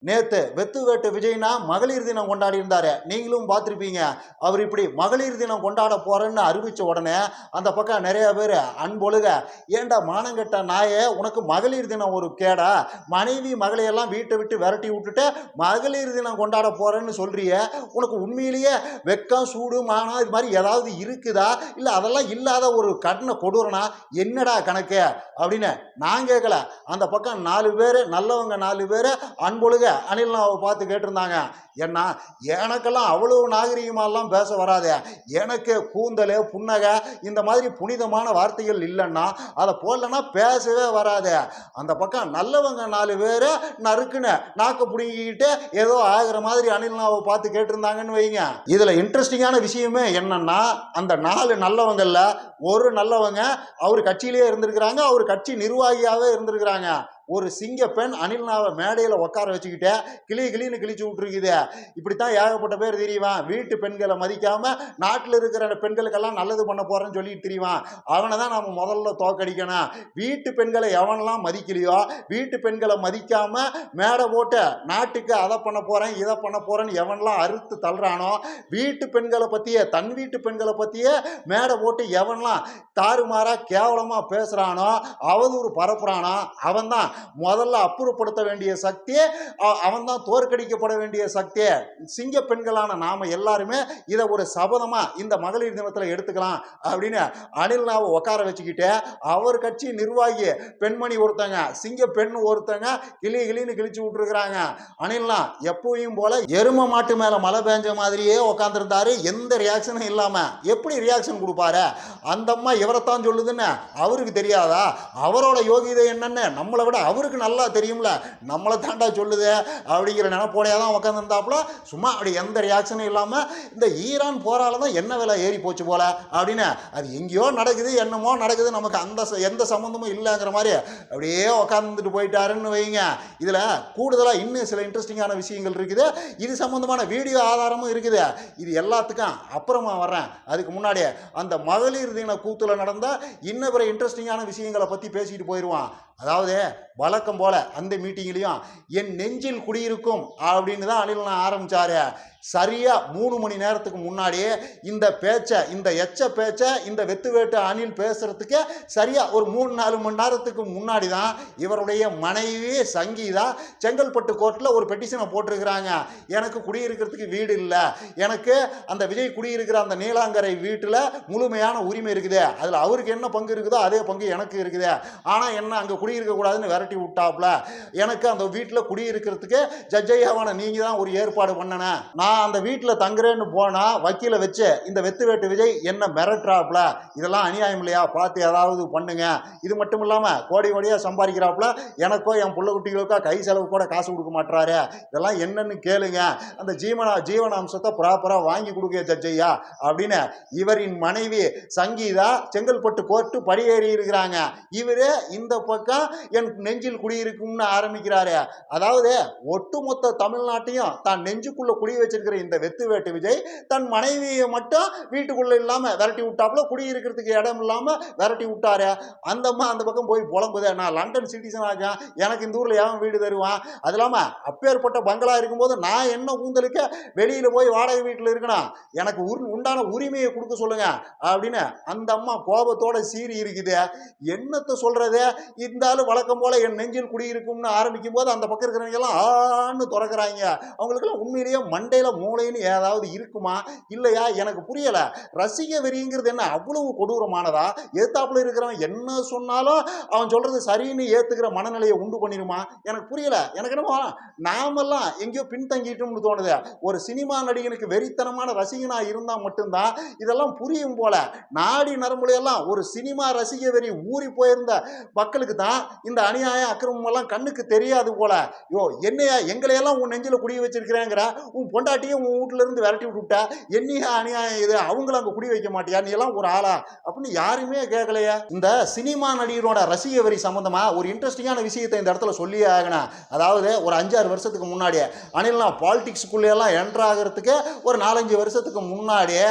நேத்து வெத்துவேட்டு விஜய்னா மகளிர் தினம் கொண்டாடி இருந்தாரு. நீங்களும் பார்த்துருப்பீங்க. அவர் இப்படி மகளிர் தினம் கொண்டாட போறேன்னு அறிவிச்ச உடனே அந்த பக்கம் நிறைய பேர் அன்பொழுக, ஏண்டா மானங்கெட்ட நாயே, உனக்கு மகளிர் தினம் ஒரு கேடா? மனைவி மகளையெல்லாம் வீட்டை விட்டு விரட்டி விட்டுட்டு மகளிர் தினம் கொண்டாட போறேன்னு சொல்றிய, உனக்கு உண்மையிலேயே வெக்கம் சூடு மானம் இது மாதிரி ஏதாவது இருக்குதா? இல்லை அதெல்லாம் இல்லாத ஒரு கண்ணை கொடுறனா? என்னடா கணக்கு அப்படின்னு நான் கேட்கல. அந்த பக்கம் 4 பேர் நல்லவங்க, 4 பேர் அன்பொழுக அனில்னாவை பார்த்து கேட்டிருந்தாங்க. ஏன்னா எனக்கெல்லாம் அவ்வளவு நாகரிகமாலாம் பேச வராது. எனக்கு கூந்தல் புன்னகை இந்த மாதிரி புனிதமான வார்த்தைகள் இல்லைன்னா அதை போடலன்னா பேசவே வராது. அந்த பக்கம் நல்லவங்க 4 பேர் நறுக்குன்னு நாக்க பிடிங்கிக்கிட்டு ஏதோ ஆகிற மாதிரி அனில்னாவை பார்த்து கேட்டிருந்தாங்கன்னு வைங்க. இதுல இன்ட்ரெஸ்டிங்கான விஷயமே என்னன்னா, அந்த 4 நல்லவங்கள்ல ஒரு நல்லவங்க அவர் கட்சியிலேயே இருந்திருக்கிறாங்க, அவர் கட்சி நிர்வாகியாவே இருந்திருக்கிறாங்க. ஒரு சிங்க பெண் அனில்னாவை மேடையில் உட்கார வச்சுக்கிட்டே கிளின்னு கிழிச்சு விட்டுருக்குது. இப்படித்தான் ஏகப்பட்ட பேர் தெரியுவான். வீட்டு பெண்களை மதிக்காம நாட்டில் இருக்கிற பெண்களுக்கெல்லாம் நல்லது பண்ண போறேன்னு சொல்லிட்டு தெரியுவான். அவனை தான் நம்ம முதல்ல தோக்கடிக்கணும். வீட்டு பெண்களை எவனெல்லாம் மதிக்கலையோ, வீட்டு பெண்களை மதிக்காம மேடை போட்டு நாட்டுக்கு அதை பண்ண போறேன் இதை பண்ண போறேன்னு எவனெல்லாம் அறுத்து தள்ளுறானோ, வீட்டு பெண்களை பத்தியே தன் வீட்டு பெண்களை பத்தியே மேடை போட்டு எவன்லாம் தாறுமாறா கேவலமா பேசுறானோ, அவதூறு பரப்புறானோ, அவன் தான் முதல்ல அப்புறப்படுத்த வேண்டிய சக்தியே, அவன் தான் தோற்கடிக்கப்பட வேண்டிய சக்தியே. சிங்க பெண்களான நாம எல்லாருமே இதை ஒரு சபதமா இந்த மகளிர் தினத்தில் எடுத்துக்கலாம் அப்படின்னு அனில்னாவை உட்கார வச்சுக்கிட்டு அவர் கட்சி நிர்வாகி பெண்மணி ஒருத்தங்க, சிங்க பெண் ஒருத்தங்க கிளின்னு கிழிச்சு விட்டுருக்குறாங்க. அனில்னா எப்பவும் போல எரும மாட்டு மேல மழை பெஞ்ச மாதிரியே உட்காந்துருந்தாரு. எந்த ரியாக்ஷனும் இல்லாம எப்படி ரியாக்ஷன் கொடுப்பாரு? அந்த அம்மா இவரைத்தான் சொல்லுதுன்னு அவருக்கு தெரியாதா? அவரோட யோகிதை என்னன்னு நம்மளை விட அவருக்கு நல்லா தெரியும்ல. நம்மளை தாண்டா சொல்லுது அப்படிங்கிற நினைப்போடையா தான் உட்காந்துருந்தாப்புல. சும்மா அப்படி எந்த ரியாக்ஷனும் இல்லாமல் இந்த ஈரான் போரால தான் என்ன விலை ஏறி போச்சு போல அப்படின்னு, அது எங்கேயோ நடக்குது என்னமோ நடக்குது, நமக்கு அந்த எந்த சம்மந்தமும் இல்லைங்கிற மாதிரி அப்படியே உட்காந்துட்டு போயிட்டாருன்னு வைங்க. இதில் கூடுதலாக இன்னும் சில இன்ட்ரெஸ்டிங்கான விஷயங்கள் இருக்குது. இது சம்மந்தமான வீடியோ ஆதாரமும் இருக்குது. இது எல்லாத்துக்கும் அப்புறமா வர்றேன். அதுக்கு முன்னாடியே அந்த மகளிர் தின கூத்துல நடந்த இன்னும் பிற இன்ட்ரெஸ்டிங்கான விஷயங்களை பற்றி பேசிட்டு போயிடுவான். அதாவது வழக்கம் போல அந்த மீட்டிங்லையும் என் நெஞ்சில் குடியிருக்கும் அப்படின்னு தான் அனில்னா ஆரம்பிச்சாரு. சரியா 3 மணி நேரத்துக்கு முன்னாடியே இந்த பேச்சை, இந்த எச்ச பேச்சை இந்த வெத்துவேட்டு அனில் பேசுறதுக்கு சரியா ஒரு 3-4 மணி நேரத்துக்கு முன்னாடி தான் இவருடைய மனைவி சங்கீதா செங்கல்பட்டு கோர்ட்டில் ஒரு பெட்டிஷனை போட்டிருக்கிறாங்க. எனக்கு குடியிருக்கிறதுக்கு வீடு இல்லை, எனக்கு அந்த விஜய் குடியிருக்கிற அந்த நீலாங்கரை வீட்டில் முழுமையான உரிமை இருக்குது, அதில் அவருக்கு என்ன பங்கு இருக்குதோ அதே பங்கு எனக்கு இருக்குது, ஆனால் என்ன அங்கே குடியிருக்கக்கூடாதுன்னு விரட்டி விட்டாப்புல, எனக்கு அந்த வீட்டில் குடியிருக்கிறதுக்கு ஜட்ஜையாவான நீங்கள் தான் ஒரு ஏற்பாடு பண்ணணும், நான் அந்த வீட்டில் தங்குறேன்னு போனா வக்கீல வச்சு இந்த வெத்துவேட்டு விஜய் என்ன மிரட்டுறாப்புல, இதெல்லாம் அநியாயம் இல்லையா, பார்த்து ஏதாவது பண்ணுங்க. இது மட்டும் இல்லாமல் கோடியா சம்பாதிக்கிறாப்புல, எனக்கோ என் பிள்ளை குட்டிகளுக்கோ கை செலவு கூட காசு கொடுக்க மாட்டாரு, இதெல்லாம் என்னன்னு கேளுங்க, அந்த ஜீவனாம்சத்தை ப்ராப்பராக வாங்கி கொடுக்க ஜட்ஜையா அப்படின்னு இவரின் மனைவி சங்கீதா செங்கல்பட்டு கோர்ட்டு படியேறி இருக்கிறாங்க. இவரு இந்த பக்கம் என் நெஞ்சில் குடியிருக்கும்னு ஆரம்பிக்கிறாரு. அதாவது ஒட்டுமொத்த தமிழ்நாட்டையும் தான் நெஞ்சுக்குள்ள குடி வச்சிருக்கிற இந்த வெத்துவேட்டு விஜய் தன் மனைவியை மட்டும் வீட்டுக்குள்ள இல்லாம விரட்டி விட்டாப்புல, குடியிருக்கிறதுக்கு இடம் இல்லாம விரட்டி விட்டாரு. அந்த அம்மா அந்த பக்கம் போய் புலம்புது, நான் லண்டன் சிட்டிசன் ஆச்சேன், எனக்கு இந்த ஊர்ல ஏன் வீடு தருவான், அது இல்லாம அப்பேற்பட்ட பங்களா இருக்கும்போது நான் என்ன கூந்தலுக்கு வெளியில போய் வாடகை வீட்டில் இருக்கணும், எனக்கு உண்டான உரிமையை கொடுக்க சொல்லுங்க அப்படின்னு அந்த அம்மா கோபத்தோட சீறி இருக்குது. என்னத்தை சொல்றது, இருந்தாலும் வழக்கம் போல என் நெஞ்சில் குடியிருக்கும்னு ஆரம்பிக்கும் போது அந்த பக்கம் இருக்கிறவங்க எல்லாம் ஆன்னு திறக்கிறாங்க. அவங்களுக்கெல்லாம் உண்மையிலேயே மண்டையில மூளைன்னு ஏதாவது இருக்குமா இல்லையா எனக்கு புரியல. ரசிக வெறிங்கிறது என்ன அவ்வளவு கொடூரமானதா? ஏத்தாப்புல இருக்கிறவன் என்ன சொன்னாலும் அவன் சொல்றது சரின்னு ஏத்துக்கிற மனநிலையை உண்டு பண்ணிருமா? எனக்கு புரியல. எனக்கு என்னமோ நாமெல்லாம் எங்கேயோ பின்தங்கிட்டோம்னு தோணுது. ஒரு சினிமா நடிகனுக்கு வெறித்தனமான ரசிகனா இருந்தா மட்டும்தான் இதெல்லாம் புரியும் போல. நாடி நரம்புலையெல்லாம் ஒரு சினிமா ரசிக வெறி ஊறி போயிருந்த மக்களுக்கு தான் இந்த அநியாயம் அக்கிரமம் எல்லாம் கண்ணுக்கு தெரியாது போல. யோ என்னையா எங்களையெல்லாம் உன் நெஞ்சில குடி வச்சிருக்கிறேங்கிற, உன் பொண்டாட்டியும் உன் வீட்டுல இருந்து விரட்டி விட்டுட்டா என்னையா அநியாயம் இது, அவங்கள அங்க குடி வைக்க மாட்டியா, நீ எல்லாம் ஒரு ஆளா அப்படின்னு யாருமே கேட்கலையா. இந்த சினிமா நடிகரோட ரசிக வரி சம்பந்தமா ஒரு இன்ட்ரெஸ்டிங்கான விஷயத்தை இந்த இடத்துல சொல்லியே ஆகணும். அதாவது ஒரு 5-6 வருஷத்துக்கு முன்னாடியே அனில்னா பாலிடிக்ஸ்குள்ளே எல்லாம் என்டர் ஆகிறதுக்கு ஒரு 4-5 வருஷத்துக்கு முன்னாடியே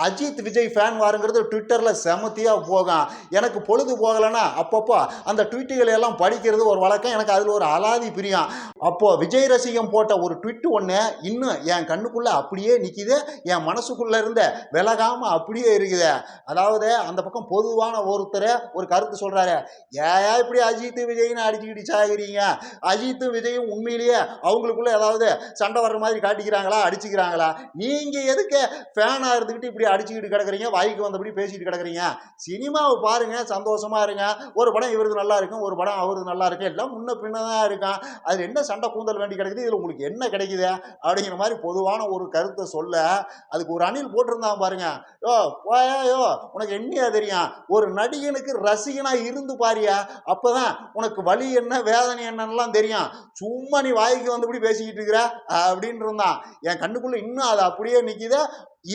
அஜித் விஜய் ஃபேன் வாருங்கிறது ட்விட்டரில் செமத்தியாக போகும். எனக்கு பொழுது போகலைன்னா அப்பப்போ அந்த ட்வீட்டுகளை எல்லாம் படிக்கிறது ஒரு வழக்கம். எனக்கு அதில் ஒரு அலாதி பிரியம். அப்போது விஜய் ரசிகம் போட்ட ஒரு ட்விட்டு ஒன்று இன்னும் என் கண்ணுக்குள்ளே அப்படியே நிற்கிது, என் மனசுக்குள்ளே இருந்த விலகாமல் அப்படியே இருக்குது. அதாவது அந்த பக்கம் பொதுவான ஒருத்தர் ஒரு கருத்து சொல்கிறாரு, ஏயா இப்படி அஜித் விஜய்னு அடிச்சுக்கிட்டு சாகிறீங்க, அஜித்தும் விஜயும் உண்மையிலேயே அவங்களுக்குள்ள ஏதாவது சண்டை வர்ற மாதிரி காட்டிக்கிறாங்களா, அடிச்சுக்கிறாங்களா, நீங்கள் எதுக்கு ஃபேனாக இருந்துக்கிட்டு இப்படி அடிச்சுக்கிட்டு கிடக்குறீங்க, வாய்க்கு வந்தபடி பேசிக்கிட்டு கிடக்குறீங்க, சினிமாவை பாருங்க, சந்தோஷமா இருங்க, ஒரு படம் இவருக்கு நல்லா இருக்கும், ஒரு படம் அவருக்கு நல்லா இருக்கும், எல்லாம் முன்ன பின்ன தான் இருக்கான், அது என்ன சண்டை கூந்தல் வேண்டி கிடக்குது, இதில் உங்களுக்கு என்ன கிடைக்குது அப்படிங்கிற மாதிரி பொதுவான ஒரு கருத்தை சொல்ல, அதுக்கு ஒரு அணில் போட்டிருந்தான் பாருங்க, யோ போயா யோ உனக்கு என்னையா தெரியும், ஒரு நடிகனுக்கு ரசிகனா இருந்து பாரியா, அப்பதான் உனக்கு வலி என்ன வேதனை என்னன்னெலாம் தெரியும், சும்மா நீ வாய்க்கு வந்தபடி பேசிக்கிட்டு இருக்கிற அப்படின்னு இருந்தான். என் கண்ணுக்குள்ள இன்னும் அது அப்படியே நிற்கிது.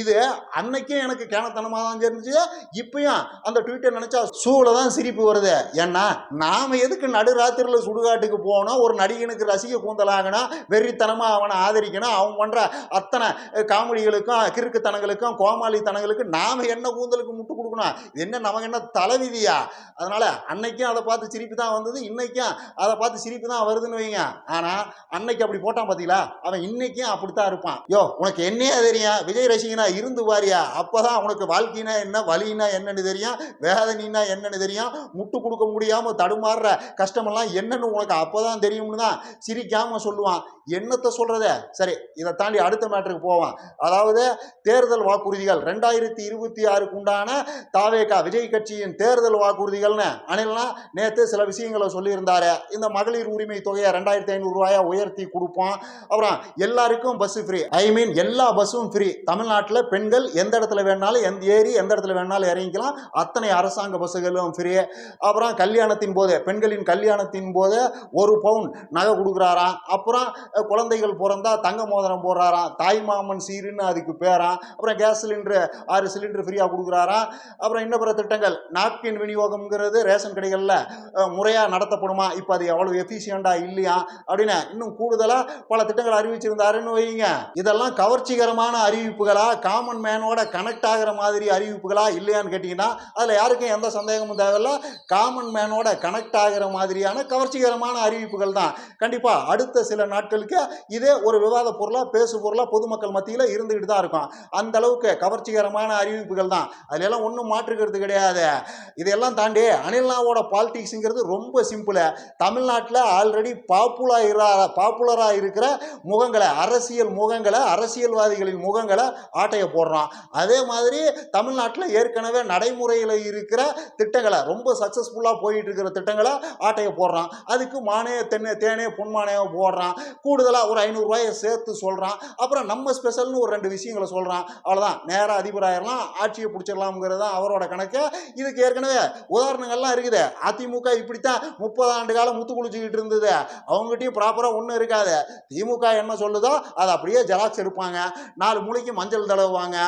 இது அன்னைக்கும் எனக்கு கேனத்தனமாக தான் தெரிஞ்சு, இப்பயும் அந்த ட்விட்டர் நினைச்சா சூழ தான் சிரிப்பு வருது. ஏன்னா நாம எதுக்கு நடுராத்திரியில் சுடுகாட்டுக்கு போகணும், ஒரு நடிகனுக்கு ரசிக கூந்தலாகணும், வெறித்தனமாக அவனை ஆதரிக்கணும், அவன் பண்ற அத்தனை காமெடிகளுக்கும் கிறுக்குத்தனங்களுக்கும் கோமாளித்தனங்களுக்கும் நாம என்ன கூந்தலுக்கு முட்டு கொடுக்கணும், என்ன நமக்கு என்ன தலைவிதியா? அதனால அன்னைக்கும் அதை பார்த்து சிரிப்பு தான் வந்தது, இன்னைக்கும் அதை பார்த்து சிரிப்பு தான் வருதுன்னு வைங்க. ஆனா அன்னைக்கு அப்படி போட்டான் பார்த்தீங்களா, அவன் இன்னைக்கும் அப்படித்தான் இருப்பான். யோ உனக்கு என்னையா தெரியும், விஜய் ரசிகனா இருந்து பாரியா, அப்பதான் உனக்கு வாழ்க்கைனா என்ன, வலினா என்னன்னு தெரியும், வேதனைனா என்னன்னு தெரியும், முட்டு கொடுக்க முடியாம தடுமாறுற கஷ்டமெல்லாம் என்னன்னு உனக்கு அப்பதான் தெரியும்னு தான் சிரிக்காம சொல்லுவான். என்னத்தை சொல்றத. சரி, இதை தாண்டி அடுத்த மேட்டருக்கு போவான். அதாவது தேர்தல் வாக்குறுதிகள் 2026 உண்டான தாவேகா விஜய் கட்சியின் தேர்தல் வாக்குறுதிகள்னு அனில்னா நேற்று சில விஷயங்களை சொல்லியிருந்தாரு. இந்த மகளிர் உரிமை தொகையை 2500 ரூபாயா உயர்த்தி கொடுப்போம், அப்புறம் எல்லாருக்கும் பஸ் ஃப்ரீ, எல்லா பஸ்ஸும் ஃப்ரீ, தமிழ்நாட்டில் பெண்கள் எந்த இடத்துல வேணாலும் எந்த இடத்துல வேணாலும் இறங்கிக்கலாம், அத்தனை அரசாங்க பஸ்ஸுகளும் ஃப்ரீ. அப்புறம் கல்யாணத்தின் போது பெண்களின் கல்யாணத்தின் போது 1 பவுன் நகை கொடுக்குறாராம். அப்புறம் குழந்தைகள் பிறந்தா தங்க மோதிரம் போடுறாராம், தாய் மாமன் சீருன்னு அதுக்கு பேராம். அப்புறம் கேஸ் சிலிண்டர் 6 சிலிண்டர் ஃப்ரீயாக கொடுக்குறாராம். அப்புறம் இன்னும் பிற திட்டங்கள், நாப்கின் விநியோகம்ங்கிறது ரேஷன் கடைகளில் முறையாக நடத்தப்படுமா, இப்போ அது எவ்வளோ எஃபிஷியண்டாக இல்லையா அப்படின்னு இன்னும் கூடுதலாக பல திட்டங்கள் அறிவிச்சிருந்தாருன்னு வைங்க. இதெல்லாம் கவர்ச்சிகரமான அறிவிப்புகளா, காமன் மேனோட கனெக்ட் ஆகிற மாதிரி அறிவிப்புகளா இல்லையான்னு கேட்டிங்கன்னா அதில் யாருக்கும் எந்த சந்தேகமும் தேவையில்லை. காமன் மேனோட கனெக்ட் ஆகிற மாதிரியான கவர்ச்சிகரமான அறிவிப்புகள் தான். கண்டிப்பாக அடுத்த சில நாட்களுக்கு இதே ஒரு விவாத பொருளாக, பேசு பொருளாக பொதுமக்கள் மத்தியில் இருந்துகிட்டு தான் இருக்கும். அந்த அளவுக்கு கவர்ச்சிகரமான அறிவிப்புகள் தான், அதிலெல்லாம் ஒன்றும் மாற்றுக்கிறது கிடையாது. இதையெல்லாம் தாண்டி அனில்னாவோட பாலிடிக்ஸுங்கிறது ரொம்ப சிம்பிள். தமிழ்நாட்டில் ஆல்ரெடி பாப்புலராக இருக்கிற முகங்களை, அரசியல் முகங்களை, அரசியல்வாதிகளின் முகங்களை ஆட்டைய போடுறான். அதே மாதிரி தமிழ்நாட்டில் ஏற்கனவே நடைமுறையில் இருக்கிற திட்டங்களை, ரொம்ப சக்சஸ்ஃபுல்லாக போயிட்டு இருக்கிற திட்டங்களை ஆட்டைய போடுறான். அதுக்கு மானே தேனே பொன்மானையோ போடுறான். கூடுதலாக ஒரு 500 ரூபாயை சேர்த்து சொல்கிறான். அப்புறம் நம்ம ஸ்பெஷல்னு ஒரு 2 விஷயங்களை சொல்கிறான். அவ்வளோதான், நேராக அதிபராயிரலாம், ஆட்சியை பிடிச்சிடலாம்ங்கிறது தான் அவரோட கணக்கு. இதுக்கு ஏற்கனவே உதாரணங்கள்லாம் இருக்குது. அதிமுக இப்படித்தான் 30 ஆண்டு காலம் முத்து குளிச்சுக்கிட்டு இருந்தது. அவங்ககிட்டயும் ப்ராப்பராக ஒன்றும் இருக்காது. திமுக என்ன சொல்லுதோ அதை அப்படியே ஜெராக்ஸ் எடுப்பாங்க, 4 மூளைக்கு மஞ்சள் தடவுவாங்க,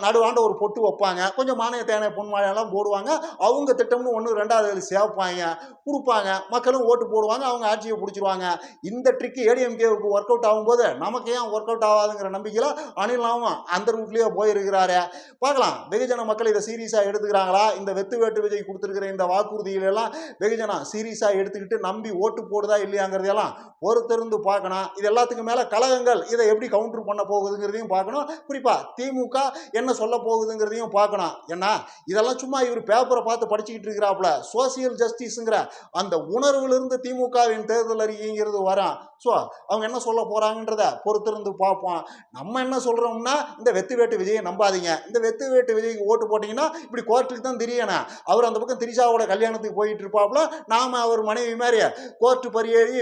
நடுவாண்ட ஒரு பொட்டு வைப்பாங்க, கொஞ்சம் மானிய தேனை பொன்மாலையெல்லாம் போடுவாங்க. அவங்க திட்டம்னு 1 2வது சேர்ப்பாங்க, கொடுப்பாங்க, மக்களும் ஓட்டு போடுவாங்க, அவங்க ஆட்சியை பிடிச்சிருவாங்க. இந்த ட்ரிக்கு ஏடிஎம்கேவுக்கு ஒர்க் அவுட் ஆகும்போது நமக்கு ஏன் ஒர்க் அவுட் ஆகாதுங்கிற நம்பிக்கையில் அனிலாவும் அந்த ரூட்லேயே போயிருக்கிறாரு. பார்க்கலாம் வெகுஜன மக்கள் இதை சீரியஸாக எடுத்துக்கிறாங்களா, இந்த வெத்து வேட்டு விஜய் கொடுத்துருக்கிற இந்த வாக்குறுதிகளெல்லாம் வெகுஜனம் சீரியஸாக எடுத்துக்கிட்டு நம்பி ஓட்டு போடுதா இல்லையாங்கிறதையெல்லாம் பொறுத்திருந்து பார்க்கணும். இது எல்லாத்துக்கும் மேலே கழகங்கள் இதை எப்படி கவுண்டர் பண்ண போகுதுங்கிறதையும் பார்க்கணும். குறிப்பாக திமுக என்ன சொல்ல போகுதுங்கிறதையும் பார்க்கணும். ஏன்னா இதெல்லாம் சும்மா இவர் பேப்பரை பார்த்து படிச்சுக்கிட்டு இருக்கிறாப்புல. சோசியல் ஜஸ்டிஸுங்கிற அந்த உணர்வுலேருந்து திமுகவின் தேர்தல் அறிக்கைங்கிறது வரும். ஸோ அவங்க என்ன சொல்ல போகிறாங்கன்றத பொறுத்திருந்து பார்ப்போம். நம்ம என்ன சொல்கிறோம்னா, இந்த வெத்து வேட்டு விஜயை நம்பாதீங்க, இந்த வெத்து வேட்டு விஜய்க்கு ஓட்டு போட்டிங்கன்னா இப்படி கோர்ட்டுக்கு தான் தெரியணும். அவர் அந்த பக்கம் திரிஷாவோட கல்யாணத்துக்கு போயிட்டு இருப்பாப்புல, நாம் அவர் மனைவி மாதிரி கோர்ட்டு பரியேறி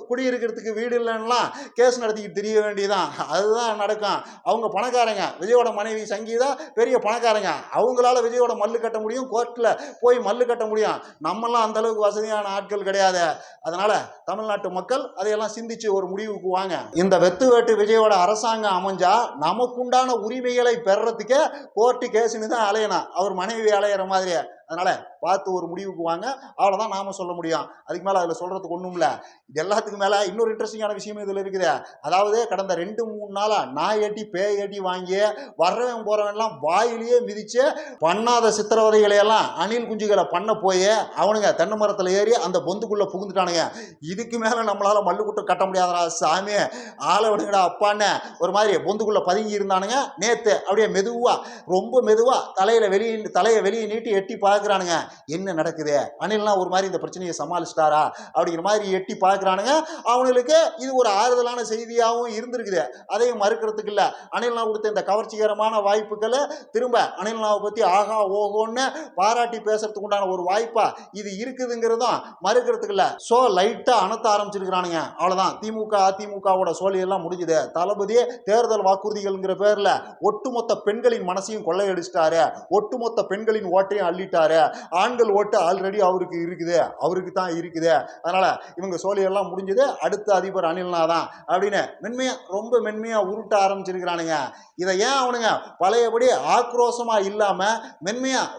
குடியிருக்கிறதுக்கு வீடு இல்லைன்னா கேஸ் நடத்திக்கிட்டு தெரிய வேண்டியதான். அதுதான் நடக்கும். அவங்க பணக்காரங்க, விஜயோட மனைவி சங்கீதா பெரிய பணக்காரங்க, அவங்களால விஜயோட மல்லு கட்ட முடியும், கோர்ட்டில் போய் மல்லு கட்ட முடியும். நம்மெல்லாம் அந்த அளவுக்கு வசதியான ஆட்கள் கிடையாது. அதனால தமிழ்நாட்டு மக்கள் அதையெல்லாம் சிந்திச்சு ஒரு முடிவுக்கு வாங்க. இந்த வெத்து வேட்டு விஜயோட அரசாங்கம் அமைஞ்சா நமக்குண்டான உரிமைகளை பெறறதுக்கே கோர்ட்டு கேஸுன்னு தான் அலையணும், அவர் மனைவி அலையிற மாதிரி. அதனால பார்த்து ஒரு முடிவுக்கு வாங்க, அவ்வளோதான் நாம சொல்ல முடியும். அதுக்கு மேலே அதில் சொல்றதுக்கு ஒன்றும் இல்லை. இது எல்லாத்துக்கும் மேலே இன்னொரு இன்ட்ரெஸ்டிங்கான விஷயம் இதில் இருக்குது. அதாவது கடந்த 2-3 நாளாக நாய் ஏட்டி பேய் ஏட்டி வாங்கி வர்றவன் போறவன்லாம் வாயிலேயே மிதிச்சு பண்ணாத சித்திரவதைகளை எல்லாம் அணில் குஞ்சுகளை பண்ண போய் அவனுங்க தென்னை மரத்தில் ஏறி அந்த பொந்துக்குள்ள புகுந்துட்டானுங்க. இதுக்கு மேலே நம்மளால மல்லுக்குட்டம் கட்ட முடியாதரா சாமி, ஆளை விடுங்கடா அப்பான்னு ஒரு மாதிரி பொந்துக்குள்ள பதுங்கி இருந்தானுங்க. நேத்து அப்படியே மெதுவா, ரொம்ப மெதுவா தலையை வெளியே நீட்டி எட்டி பார்க்குறானுங்க. என்ன நடக்குது, அணில்லாம் ஒரு மாதிரி இந்த பிரச்சனையை சமாளிச்சிட்டாரா அப்படிங்கிற மாதிரி எட்டி பார்க்குறானுங்க. அவனுக்கு இது ஒரு ஆறுதலான செய்தியாகவும் இருந்திருக்குது. அதையும் மறுக்கிறதுக்கு இல்லை. அணில்னா கொடுத்த இந்த கவர்ச்சிகரமான வாய்ப்புகளை திரும்ப அணில்னாவை பற்றி ஆகா ஓகோன்னு பாராட்டி பேசுறதுக்கு உண்டான ஒரு வாய்ப்பா இது இருக்குதுங்கிறதும் மறுக்கிறதுக்கு இல்லை. ஸோ லைட்டாக அணத்த ஆரம்பிச்சிருக்கிறானுங்க. அவ்வளோதான், திமுக அதிமுகவோட சோழியெல்லாம் முடிஞ்சுது. தளபதி தேர்தல் வாக்குறுதிகள்ங்கிற பேரில் ஒட்டுமொத்த பெண்களின் மனசையும் கொள்ளையடிச்சிட்டாரு, ஒட்டுமொத்த பெண்களின் ஓட்டையும் அள்ளிட்டாரு. ஆண்கள் ஓட்டு ஆல்ரெடி அவருக்கு தான் இருக்குது. அதனால இவங்க சோழியெல்லாம் முடிஞ்சது, அடுத்த அதிபர் அணில்னா தான் அப்படின்னு ரொம்ப மென்மையா உருட்ட ஆரம்பிச்சிருக்கிறானுங்க. இதை ஏன் அவனுங்க பழையபடி ஆக்ரோஷமா இல்லாம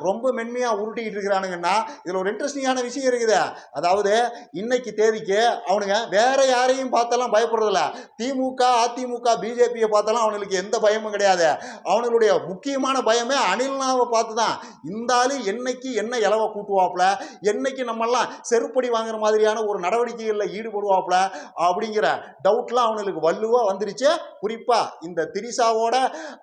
ரொம்ப மென்மையா உருட்டிக்கிட்டு இருக்கிறானுங்கன்னா இதுல ஒரு இன்ட்ரெஸ்டிங்கான விஷயம் இருக்குது. அதாவது இன்னைக்கு தேதிக்கு அவனுங்க வேற யாரையும் பார்த்தாலும் பயப்படுறதில்ல. திமுக அதிமுக பிஜேபியை பார்த்தாலும் அவனுக்கு எந்த பயமும் கிடையாது. அவனுடைய முக்கியமான பயமே அணில்னாவை பார்த்து தான். இந்த ஆளு என்னைக்கு என்ன இலவ கூட்டுவாப்புல, என்னைக்கு நம்மெல்லாம் செருப்படி வாங்குற மாதிரியான ஒரு நடவடிக்கைகளில் ஈடுபடுவாப்புல அப்படிங்கிற டவுட்லாம் அவனுக்கு வள்ளுவா வந்துருச்சு. குறிப்பா இந்த திரிசாவோட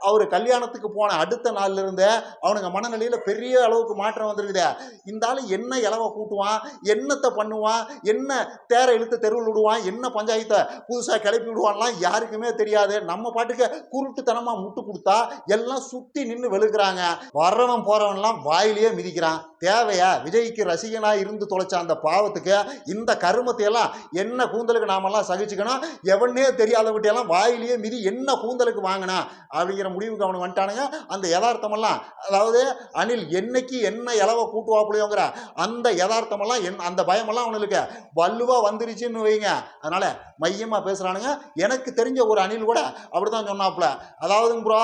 அவர் கல்யாணத்துக்கு போன அடுத்த நாள்ல இருந்து அவனுங்க மனநிலையில பெரிய அளவுக்கு மாற்றம் வந்திருக்குது. இந்த ஆளு என்ன இலவ கூட்டுவான், என்னத்தை பண்ணுவான், என்ன தேர இழுத்து தெருவில் விடுவான், என்ன பஞ்சாயத்தை புதுசா கிளப்பி விடுவான்லாம் யாருக்குமே தெரியாது. நம்ம பாட்டுக்கு குருட்டுத்தனமா முட்டு கொடுத்தா எல்லாம் சுத்தி நின்று வெளுக்கிறாங்க. வர்றவன் போறவன்லாம் வாயிலேயே மிதிக்கிறான். தேவையா? விஜய்க்கு ரசிகனா இருந்து தொலைச்ச அந்த பாவத்துக்கு இந்த கருமத்தை எல்லாம் என்ன கூந்தலுக்கு நாமெல்லாம் சகிச்சுக்கணும், எவனே தெரியாதவட்டையெல்லாம் வாயிலேயே மிதி என்ன கூந்தலுக்கு வாங்கினா அப்படிங்கிற முடிவுக்கு அவனுக்கு வந்துட்டானுங்க. அந்த யதார்த்தமெல்லாம், அதாவது அணில் என்னைக்கு என்ன இலவ கூட்டுவாப்புலையோங்கிற அந்த யதார்த்தமெல்லாம் அந்த பயமெல்லாம் அவனுக்கு வள்ளுவா வந்துருச்சுன்னு வைங்க. அதனால மையமா பேசுறானுங்க. எனக்கு தெரிஞ்ச ஒரு அணில் கூட அப்படித்தான் சொன்னாப்புல. அதாவது ப்ரோ,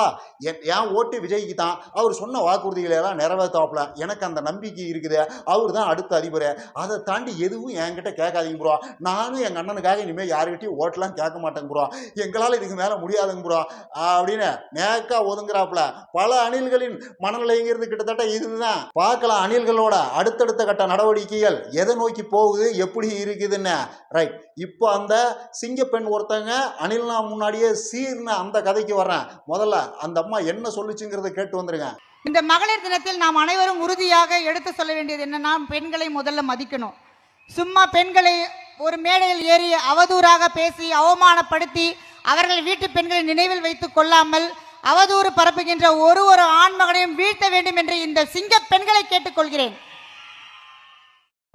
என் ஓட்டு விஜய்க்கு தான், அவர் சொன்ன வாக்குறுதிகளை எல்லாம் நிறைவேற்றாப்புல, எனக்கு அந்த நம்பிக்கை இருக்குது, அவர் தான் அடுத்த அதிபர். அதை தாண்டி எதுவும் என்கிட்ட கேட்காதீங்க ப்ரோ, நானும் எங்கள் அண்ணனுக்காக இனிமேல் யாருக்கிட்டையும் ஓட்டெல்லாம் கேட்க மாட்டேங்க ப்ரோ, எங்களால் இதுக்கு மேலே முடியாதுங்க ப்ரோ அப்படின்னு நேக்கா ஒதுங்குறாப்புல. பல அணில்களின் மனநிலைங்கிறது கிட்டத்தட்ட இதுதான். பார்க்கலாம் அணில்களோட அடுத்தடுத்த கட்ட நடவடிக்கைகள் எதை நோக்கி போகுது, எப்படி இருக்குதுன்னு. ரைட், இப்போ அந்த சிங்கப்பெண் ஒருத்தங்க அணில்னா முன்னாடியே சீர்னு அந்த கதைக்கு வர்றேன். முதல்ல அந்த அம்மா என்ன சொல்லுச்சுங்கிறத கேட்டு வந்துருங்க. இந்த மகளிர் தினத்தில் நாம் அனைவரும் உறுதியாக எடுத்து சொல்ல வேண்டியது என்னன்னா, பெண்களை முதல்ல மதிக்கணும். சும்மா பெண்களை ஒரு மேடையில் ஏறி அவதூறாக பேசி அவமானப்படுத்தி அவர்கள் வீட்டு பெண்களை நினைவில் வைத்துக் கொள்ளாமல் அவதூறு பரப்புகின்ற ஒரு ஆண்மகனையும் வீழ்த்த வேண்டும் என்று இந்த சிங்க பெண்களை கேட்டுக்கொள்கிறேன்.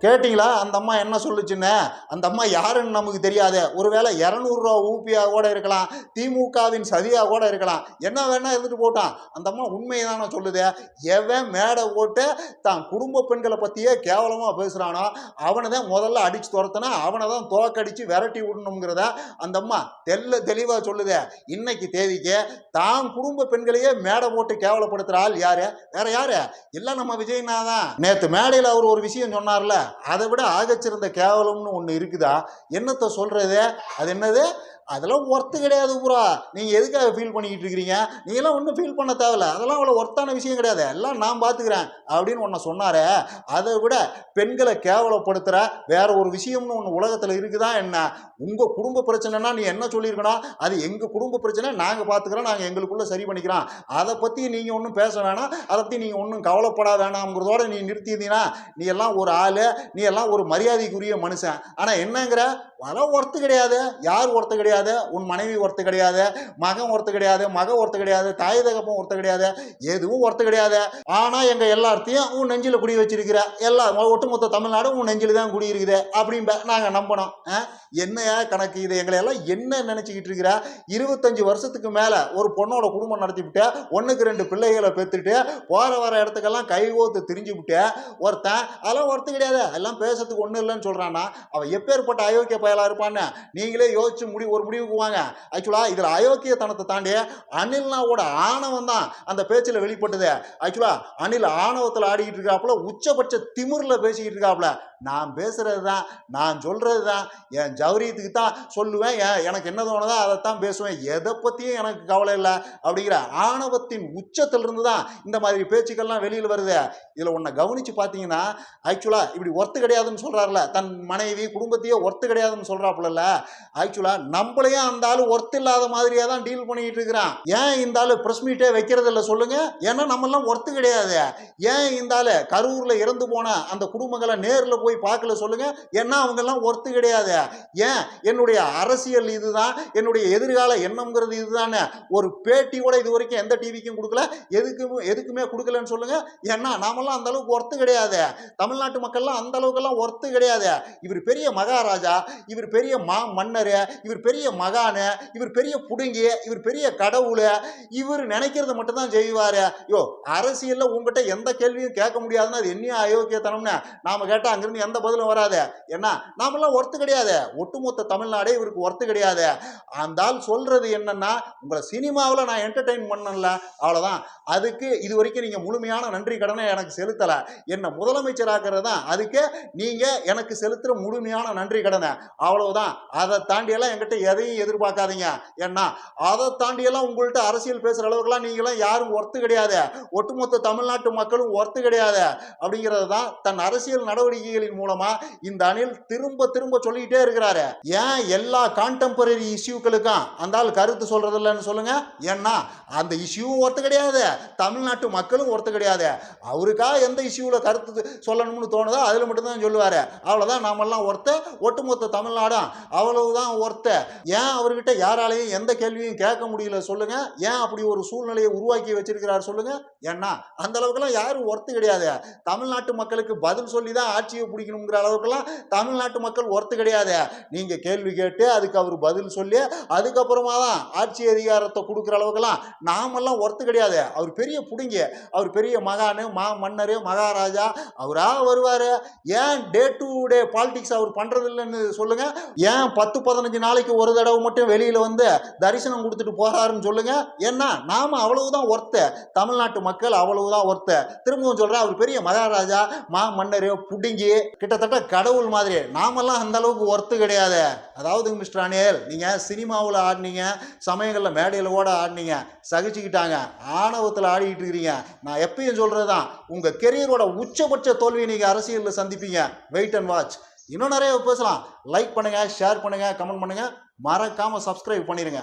கேட்டிங்களா அந்த அம்மா என்ன சொல்லுச்சுன்னு? அந்த அம்மா யாருன்னு நமக்கு தெரியாது. ஒருவேளை 200 ரூபா ஊப்பியாக கூட இருக்கலாம், திமுகவின் சதியாக கூட இருக்கலாம், என்ன வேணா இருந்துட்டு போட்டான். அந்த அம்மா உண்மையை சொல்லுது. எவன் மேடை போட்டு தான் குடும்ப பெண்களை பற்றியே கேவலமாக பேசுகிறானோ அவனை தான் முதல்ல அடித்து துரத்தினா, அவனை தான் தோக்கடித்து விரட்டி விடணுங்கிறத அந்த அம்மா தெளிவாக சொல்லுது. இன்னைக்கு தேதிக்கு தான் குடும்ப பெண்களையே மேடை போட்டு கேவலப்படுத்துகிற ஆள் யாரு? வேற யாரு? எல்லாம் நம்ம விஜய்னா தான். நேற்று மேடையில் அவர் ஒரு விஷயம் சொன்னார்ல, அதை விட ஆகச்சிறந்த கேவலம்னு ஒன்று இருக்குதா? என்னத்தை சொல்றது? அது என்னது? அதெல்லாம் ஒர்த்து கிடையாது பூரா. நீங்கள் எதுக்காக ஃபீல் பண்ணிக்கிட்டு இருக்கிறீங்க? நீங்களாம் ஒன்றும் ஃபீல் பண்ண தேவையில்ல, அதெல்லாம் அவ்வளோ ஒர்த்தான விஷயம் கிடையாது, எல்லாம் நான் பார்த்துக்கிறேன் அப்படின்னு ஒன்று சொன்னார். அதை விட பெண்களை கேவலப்படுத்துகிற வேற ஒரு விஷயம்னு ஒன்று உலகத்தில் இருக்குதா என்ன? உங்கள் குடும்ப பிரச்சனைனா நீ என்ன சொல்லியிருக்கணும்? அது எங்கள் குடும்ப பிரச்சனை, நாங்கள் பார்த்துக்கிறோம், நாங்கள் எங்களுக்குள்ளே சரி பண்ணிக்கிறோம், அதை பற்றி நீங்கள் ஒன்றும் பேச வேணாம், அதை பற்றி நீங்கள் ஒன்றும் கவலைப்பட வேணாம்ங்கிறதோட நீ நிறுத்தியிருந்தீங்கன்னா நீ எல்லாம் ஒரு ஆள், நீ எல்லாம் ஒரு மரியாதைக்குரிய மனுஷன். ஆனால் என்னங்கிற வர ஒர்த்து கிடையாது. யார் ஒர்த்து கிடையாது? உன் மனைவி ஒர்த்து கிடையாது, மகன் ஒர்த்து கிடையாது, மக ஒர்த்து கிடையாது, தாய் தகப்பம் ஒர்த்து கிடையாது, எதுவும் ஒர்த்து கிடையாது. ஆனா எங்க எல்லாத்தையும் உன் நெஞ்சில குடி வச்சிருக்கிற, எல்லா ஒட்டுமொத்த தமிழ்நாடும் உன் நெஞ்சில தான் குடி இருக்குது அப்படின்னு நாங்க நம்பணும். என்ன கணக்கு இது? எங்களை எல்லாம் என்ன நினைச்சுக்கிட்டு இருக்கிற? 25 வருஷத்துக்கு மேல ஒரு பொண்ணோட குடும்பம் நடத்திவிட்டு 1க்கு 2 பிள்ளைகளை பெற்றுட்டு போற வர இடத்துக்கெல்லாம் கைகோத்து திரிஞ்சு விட்டு ஒருத்தன் அதெல்லாம் ஒர்த்து கிடையாது, எல்லாம் பேசுறதுக்கு ஒன்றும் இல்லைன்னு சொல்றான்னா அவன் எப்பேற்பட்ட அயோக்கிய பயலா இருப்பான்னு நீங்களே யோசிச்சு ஒரு முடிவுக்கு வாங்க. ஆக்சுவலா இதுல அயோக்கியத்தனத்தை தாண்டி அனில்னாவோட ஆணவம் தான் அந்த பேச்சுல வெளிப்பட்டது. ஆக்சுவலா அனில் ஆணவத்துல ஆடிக்கிட்டு இருக்காப்புல, உச்சபட்ச திமிர்ல பேசிக்கிட்டு இருக்காப்புல. நான் பேசுறது தான், நான் சொல்றது தான், என் ஜௌரியத்துக்கு தான் சொல்லுவேன், எனக்கு என்ன தோணுதோ அதைத்தான் பேசுவேன், எதை பத்தியும் எனக்கு கவலை இல்லை அப்படிங்கிற ஆணவத்தின் உச்சத்திலிருந்து தான் இந்த மாதிரி பேச்சுக்கள்லாம் வெளியில் வருது. இதுல ஒன்றை கவனிச்சு பார்த்தீங்கன்னா, ஆக்சுவலா இப்படி ஒர்த்து கிடையாதுன்னு சொல்றாருல, தன் மனைவி குடும்பத்தையே ஒர்த்து கிடையாதுன்னு சொல்றாப்புல, ஆக்சுவலா நம்மளையும் அந்த ஆளு ஒர்த்து இல்லாத மாதிரியே தான் டீல் பண்ணிட்டு இருக்கிறான். ஏன் இந்த ஆளு பிரஸ் மீட்டே வைக்கிறது இல்லை சொல்லுங்க? ஏன்னா நம்ம எல்லாம் ஒர்த்து கிடையாது. ஏன் இந்த ஆளு கரூர்ல இறந்து போன அந்த குடும்பங்களை நேர்ல போய் பார்க்கல சொல்லுங்க? ஏன்னா அவங்க எல்லாம் ஒர்த்து கிடையாது. ஏன் என்னுடைய அரசியல் இதுதான், என்னுடைய எதிர்கால எண்ணம்ங்கிறது இதுதானே ஒரு பேட்டி கூட இது வரைக்கும் எந்த டிவிக்கும் கொடுக்கல, எதுக்குமே கொடுக்கலன்னு சொல்லுங்க? ஏன்னா நாமெல்லாம் அந்த அளவுக்கு ஒர்த்து கிடையாது. தமிழ்நாட்டு மக்கள்லாம் அந்த அளவுக்குலாம் ஒர்த்து கிடையாது. இவர் பெரிய மகாராஜா, இவர் பெரிய மன்னர், இவர் பெரிய மகானு, இவர் பெரிய புடுங்கி, இவர் பெரிய கடவுள், இவர் நினைக்கிறது மட்டும் தான் செய்வாரு. யோ, அரசியல்ல உங்ககிட்ட எந்த கேள்வியும் கேட்க முடியாதுன்னு அது என்ன அயோக்கியத்தனம்னு நாம கேட்டா அங்கிருந்து எந்த பதிலும் வராது. ஏன்னா நாமெல்லாம் ஒர்த்து கிடையாது. ஒட்டுமொத்த தமிழ்நாடே இவருக்கு ஒர்த்து கிடையாது. அந்த ஆள் சொல்றது என்னன்னா, உங்களை சினிமாவில் நான் என்டர்டெயின் பண்ணல, அவ்வளவுதான். அதுக்கு இது வரைக்கும் நீங்க முழுமையான நன்றி கடனை எனக்கு செலுத்தல. என்ன முதலமைச்சராக்குறது தான் அதுக்கு நீங்க எனக்கு செலுத்துற முழுமையான நன்றி கடனை, அவ்வளவுதான். அதை தாண்டியெல்லாம் என்கிட்ட எதையும் எதிர்பார்க்காதீங்க. ஏன்னா அதை தாண்டியெல்லாம் உங்கள்கிட்ட அரசியல் பேசுற அளவுக்குலாம் நீங்களாம் யாரும் ஒர்த்து கிடையாது. ஒட்டுமொத்த தமிழ்நாட்டு மக்களும் ஒர்த்து கிடையாது அப்படிங்கிறது தான் தன் அரசியல் நடவடிக்கைகளின் மூலமா இந்த அணில் திரும்ப திரும்ப சொல்லிக்கிட்டே இருக்கிறாரு. ஏன் எல்லா கான்டெம்பரரி இஷ்யூக்களுக்கும் அந்த ஆள் கருத்து சொல்றது இல்லைன்னு சொல்லுங்க? ஏன்னா அந்த இஷ்யூவும் ஒர்த்து கிடையாது, தமிழ்நாட்டு மக்களும் ஒர்த்து கிடையாது. அவருக்கா எந்த இஷ்யூல கருத்து சொல்லணும்னு தோணுதோ அதுல மட்டும்தான் சொல்லுவாரு. அவ்வளவுதான். நாமெல்லாம் ஒர்த்த, ஒட்டுமொத்த தமிழ்நாடும் அவ்வளவுதான் ஒர்த்த. ஏன் அவர்கிட்ட யாராலையும் எந்த கேள்வியும் கேட்க முடியல சொல்லுங்க? ஏன் அப்படி ஒரு சூழ்நிலையை உருவாக்கி வச்சிருக்கிறார் சொல்லுங்க? ஏன்னா அந்த அளவுக்குலாம் யாரும் ஒர்த்து கிடையாது. தமிழ்நாட்டு மக்களுக்கு பதில் சொல்லி தான் ஆட்சியை பிடிக்கணுங்கிற அளவுக்குலாம் தமிழ்நாட்டு மக்கள் ஒர்த்து கிடையாது. நீங்க கேள்வி கேட்டு அதுக்கு அவர் பதில் சொல்லி அதுக்கப்புறமா தான் ஆட்சி அதிகாரத்தை கொடுக்குற அளவுக்குலாம் நாமெல்லாம் ஒர்த்து கிடையாது. அவர் பெரிய புடுங்கி, அவர் பெரிய மகானு, மன்னர், மகாராஜா, அவரா வருவாரு. ஏன் டே டு டே பாலிடிக்ஸ் அவர் பண்றது இல்லைன்னு சொல்லுங்க? ஏன் 10-15 நாளைக்கு ஒரு தடவை மட்டும் வெளியில வந்து தரிசனம் கொடுத்துட்டு போறாருன்னு சொல்லுங்க? ஏன்னா நாம அவ்வளவுதான் ஒர்த்து, தமிழ்நாட்டு மக்கள் அவ்வளவுதான் ஒர்த்து. திரும்பவும் சொல்றேன், அவர் பெரிய மகாராஜா, மன்னர், புடுங்கி, கிட்டத்தட்ட கடவுள் மாதிரி. நாமெல்லாம் அந்த அளவுக்கு ஒர்த்து கிடையாது. அதாவது மிஸ்டர் அனில், நீங்க சினிமாவில் ஆடினீங்க, சமயங்களில் மேடையில் கூட ஆடினீங்க, சகிச்சுக்கிட்டாங்க. ஆணவத்தில் ஆடிக்கிட்டு இருக்கிறீங்க. நான் எப்பயும் சொல்றதுதான், உங்க கெரியரோட உச்சபட்ச தோல்வியை நீங்க அரசியலில் சந்திப்பீங்க. Wait and watch. இன்னும் நிறைய பேசலாம். லைக் பண்ணுங்க, ஷேர் பண்ணுங்க, கமெண்ட் பண்ணுங்க, மறக்காம சப்ஸ்கிரைப் பண்ணிருங்க.